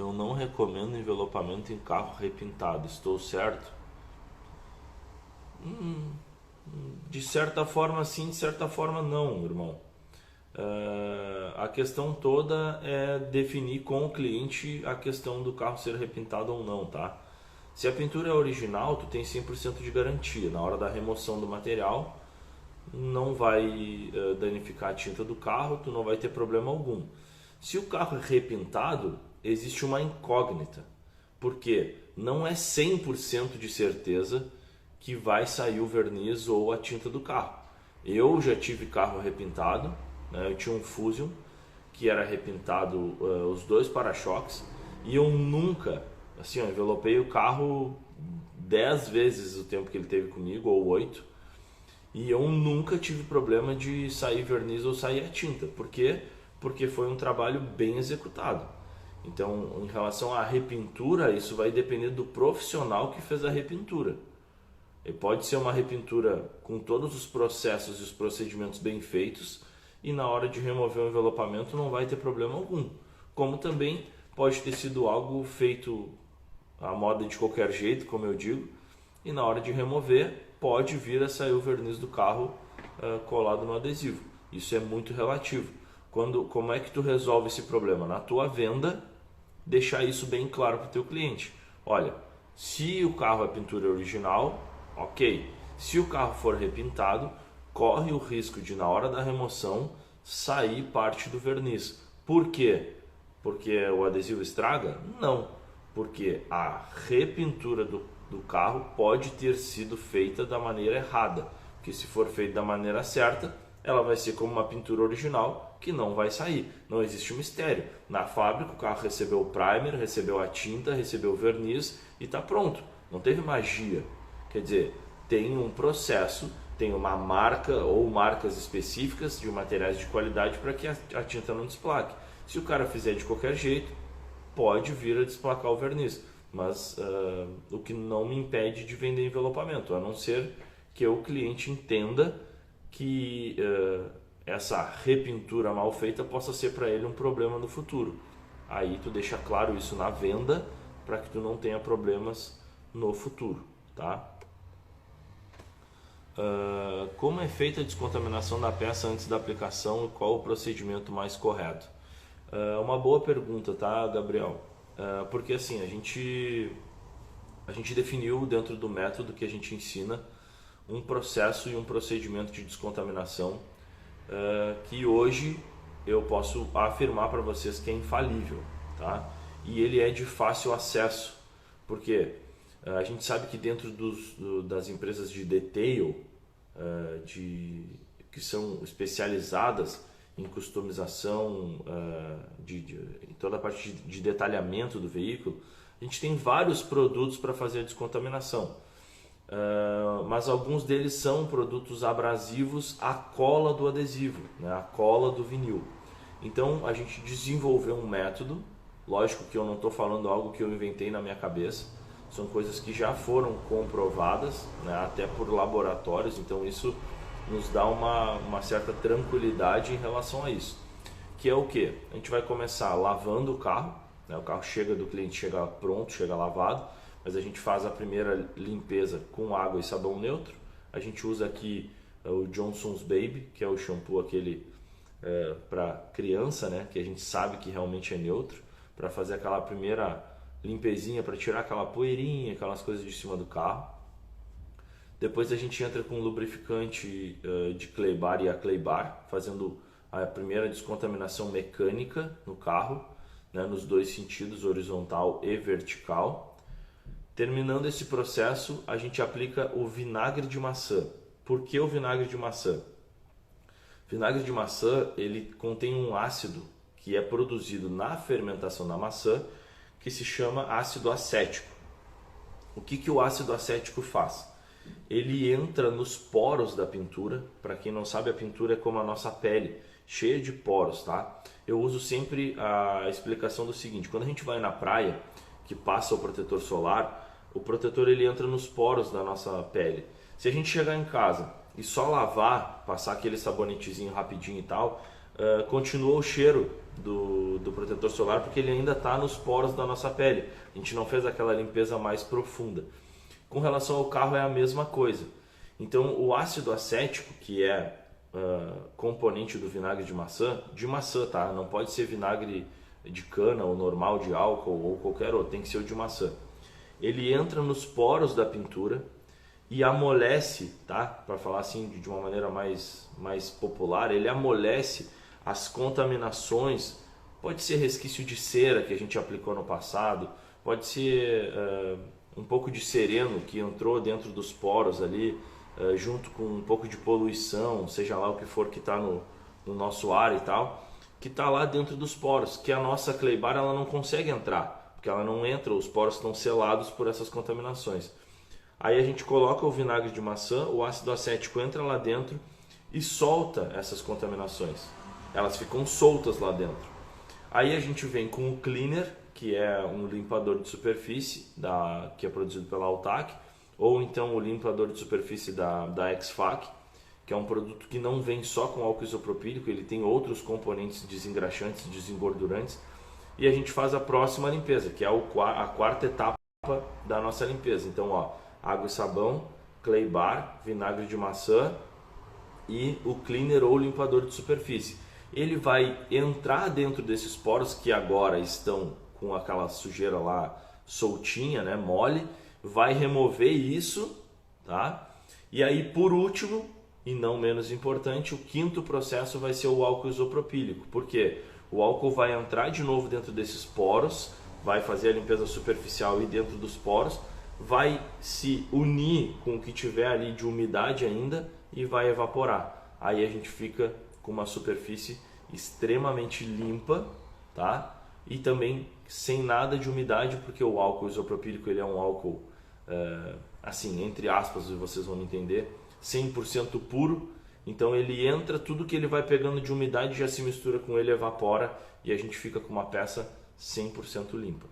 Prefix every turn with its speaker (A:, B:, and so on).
A: eu não recomendo envelopamento em carro repintado, estou certo? De certa forma sim, de certa forma não, irmão. A questão toda é definir com o cliente a questão do carro ser repintado ou não, tá? Se a pintura é original, tu tem 100% de garantia. Na hora da remoção do material, não vai danificar a tinta do carro, tu não vai ter problema algum. Se o carro é repintado, existe uma incógnita, porque não é 100% de certeza que vai sair o verniz ou a tinta do carro. Eu já tive carro repintado, né? Eu tinha um Fusion que era repintado os dois para-choques, e eu nunca, assim, eu envelopei o carro 10 vezes o tempo que ele teve comigo, ou 8, e eu nunca tive problema de sair verniz ou sair a tinta. Por quê? Porque foi um trabalho bem executado. Então, em relação à repintura, isso vai depender do profissional que fez a repintura. E pode ser uma repintura com todos os processos e os procedimentos bem feitos, e na hora de remover o envelopamento não vai ter problema algum. Como também pode ter sido algo feito à moda de qualquer jeito, como eu digo, e na hora de remover pode vir a sair o verniz do carro colado no adesivo. Isso é muito relativo. Como é que tu resolve esse problema? Na tua venda, deixar isso bem claro para o teu cliente. Olha, se o carro é pintura original, ok. Se o carro for repintado, corre o risco de, na hora da remoção, sair parte do verniz. Por quê? Porque o adesivo estraga? Não. Porque a repintura do carro pode ter sido feita da maneira errada. Porque se for feita da maneira certa, ela vai ser como uma pintura original que não vai sair. Não existe um mistério. Na fábrica o carro recebeu o primer, recebeu a tinta, recebeu o verniz e está pronto. Não teve magia. Quer dizer, tem um processo, tem uma marca ou marcas específicas de materiais de qualidade para que a tinta não desplaque. Se o cara fizer de qualquer jeito, pode vir a desplacar o verniz. Mas o que não me impede de vender envelopamento, a não ser que o cliente entenda que essa repintura mal feita possa ser para ele um problema no futuro. Aí tu deixa claro isso na venda para que tu não tenha problemas no futuro, tá? Como é feita a descontaminação da peça antes da aplicação e qual o procedimento mais correto? Uma boa pergunta, tá, Gabriel? Porque assim, a gente definiu dentro do método que a gente ensina um processo e um procedimento de descontaminação que hoje eu posso afirmar para vocês que é infalível, tá? E ele é de fácil acesso, porque a gente sabe que dentro das empresas de detail, que são especializadas em customização, em toda a parte de detalhamento do veículo, a gente tem vários produtos para fazer a descontaminação. Mas alguns deles são produtos abrasivos à cola do adesivo, né, à cola do vinil. Então a gente desenvolveu um método, lógico que eu não estou falando algo que eu inventei na minha cabeça, são coisas que já foram comprovadas, né, até por laboratórios, então isso nos dá uma certa tranquilidade em relação a isso. Que é o que? A gente vai começar lavando o carro, né, o carro chega do cliente, chega pronto, chega lavado, mas a gente faz a primeira limpeza com água e sabão neutro. A gente usa aqui o Johnson's Baby, que é o shampoo aquele para criança, né, que a gente sabe que realmente é neutro, para fazer aquela primeira limpezinha, para tirar aquela poeirinha, aquelas coisas de cima do carro. Depois a gente entra com lubrificante de clay bar e a clay bar, fazendo a primeira descontaminação mecânica no carro, né, nos dois sentidos, horizontal e vertical. Terminando esse processo, a gente aplica o vinagre de maçã. Por que o vinagre de maçã? O vinagre de maçã, ele contém um ácido que é produzido na fermentação da maçã, que se chama ácido acético. O que o ácido acético faz? Ele entra nos poros da pintura. Para quem não sabe, a pintura é como a nossa pele, cheia de poros, tá? Eu uso sempre a explicação do seguinte: quando a gente vai na praia, que passa o protetor solar, o protetor ele entra nos poros da nossa pele. Se a gente chegar em casa e só lavar, passar aquele sabonetezinho rapidinho e tal, continua o cheiro do protetor solar, porque ele ainda está nos poros da nossa pele. A gente não fez aquela limpeza mais profunda. Com relação ao carro é a mesma coisa. Então o ácido acético, que é componente do vinagre de maçã, tá? Não pode ser vinagre de cana ou normal de álcool ou qualquer outro, tem que ser o de maçã. Ele entra nos poros da pintura e amolece, tá? Para falar assim de uma maneira mais popular, ele amolece as contaminações. Pode ser resquício de cera que a gente aplicou no passado, pode ser um pouco de sereno que entrou dentro dos poros ali, junto com um pouco de poluição, seja lá o que for que está no nosso ar e tal, que está lá dentro dos poros, que a nossa clay bar ela não consegue entrar, porque ela não entra, os poros estão selados por essas contaminações. Aí a gente coloca o vinagre de maçã, o ácido acético entra lá dentro e solta essas contaminações. Elas ficam soltas lá dentro. Aí a gente vem com o cleaner, que é um limpador de superfície que é produzido pela Altac, ou então o limpador de superfície da Exfac, que é um produto que não vem só com álcool isopropílico, ele tem outros componentes desengraxantes, desengordurantes, e a gente faz a próxima limpeza, que é a quarta etapa da nossa limpeza. Então, ó, água e sabão, clay bar, vinagre de maçã e o cleaner ou limpador de superfície. Ele vai entrar dentro desses poros que agora estão com aquela sujeira lá soltinha, né, mole, vai remover isso, tá? E aí, por último, e não menos importante, o quinto processo vai ser o álcool isopropílico. Por quê? O álcool vai entrar de novo dentro desses poros, vai fazer a limpeza superficial e dentro dos poros, vai se unir com o que tiver ali de umidade ainda e vai evaporar. Aí a gente fica com uma superfície extremamente limpa, tá? E também sem nada de umidade, porque o álcool isopropílico ele é um álcool, assim, entre aspas, vocês vão entender, 100% puro. Então ele entra, tudo que ele vai pegando de umidade já se mistura com ele, evapora e a gente fica com uma peça 100% limpa.